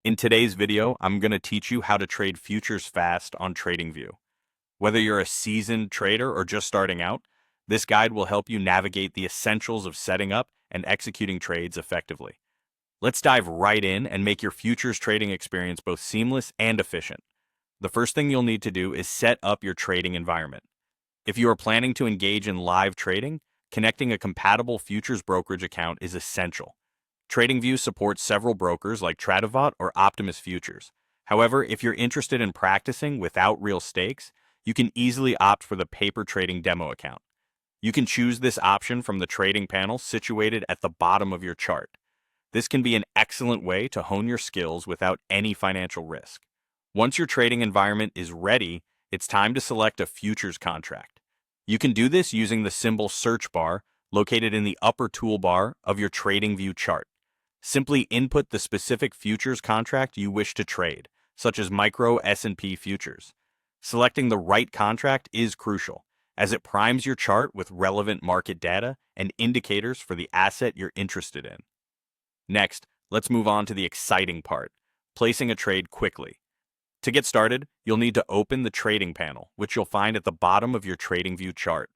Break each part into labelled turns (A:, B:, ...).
A: In today's video, I'm going to teach you how to trade futures fast on TradingView. Whether you're a seasoned trader or just starting out, this guide will help you navigate the essentials of setting up and executing trades effectively. Let's dive right in and make your futures trading experience both seamless and efficient. The first thing you'll need to do is set up your trading environment. If you are planning to engage in live trading, connecting a compatible futures brokerage account is essential. TradingView supports several brokers like TradingView or Optimus Futures. However, if you're interested in practicing without real stakes, you can easily opt for the paper trading demo account. You can choose this option from the trading panel situated at the bottom of your chart. This can be an excellent way to hone your skills without any financial risk. Once your trading environment is ready, it's time to select a futures contract. You can do this using the symbol search bar located in the upper toolbar of your TradingView chart. Simply input the specific futures contract you wish to trade, such as micro S&P futures. Selecting the right contract is crucial, as it primes your chart with relevant market data and indicators for the asset you're interested in. Next, let's move on to the exciting part, placing a trade quickly. To get started, you'll need to open the trading panel, which you'll find at the bottom of your TradingView chart.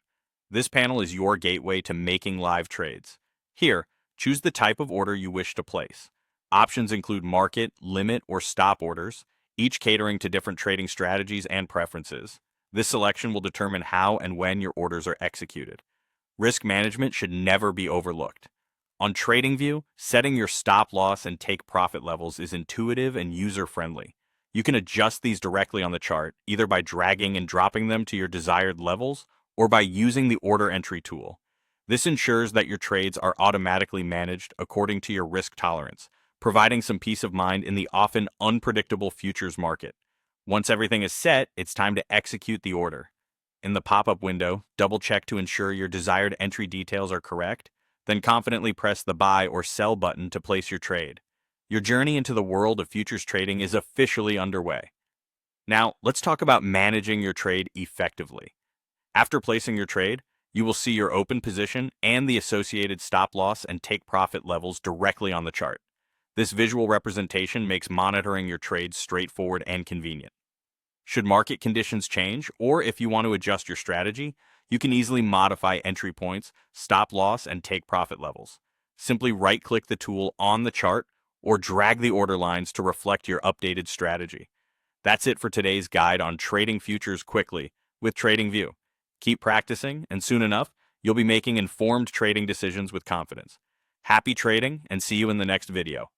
A: This panel is your gateway to making live trades. Here, choose the type of order you wish to place. Options include market, limit, or stop orders, each catering to different trading strategies and preferences. This selection will determine how and when your orders are executed. Risk management should never be overlooked. On TradingView, setting your stop loss and take profit levels is intuitive and user-friendly. You can adjust these directly on the chart, either by dragging and dropping them to your desired levels or by using the order entry tool. This ensures that your trades are automatically managed according to your risk tolerance, providing some peace of mind in the often unpredictable futures market. Once everything is set, it's time to execute the order. In the pop-up window, double-check to ensure your desired entry details are correct, then confidently press the buy or sell button to place your trade. Your journey into the world of futures trading is officially underway. Now, let's talk about managing your trade effectively. After placing your trade, you will see your open position and the associated stop loss and take profit levels directly on the chart. This visual representation makes monitoring your trades straightforward and convenient. Should market conditions change, or if you want to adjust your strategy, you can easily modify entry points, stop loss, and take profit levels. Simply right-click the tool on the chart or drag the order lines to reflect your updated strategy. That's it for today's guide on trading futures quickly with TradingView. Keep practicing, and soon enough, you'll be making informed trading decisions with confidence. Happy trading, and see you in the next video.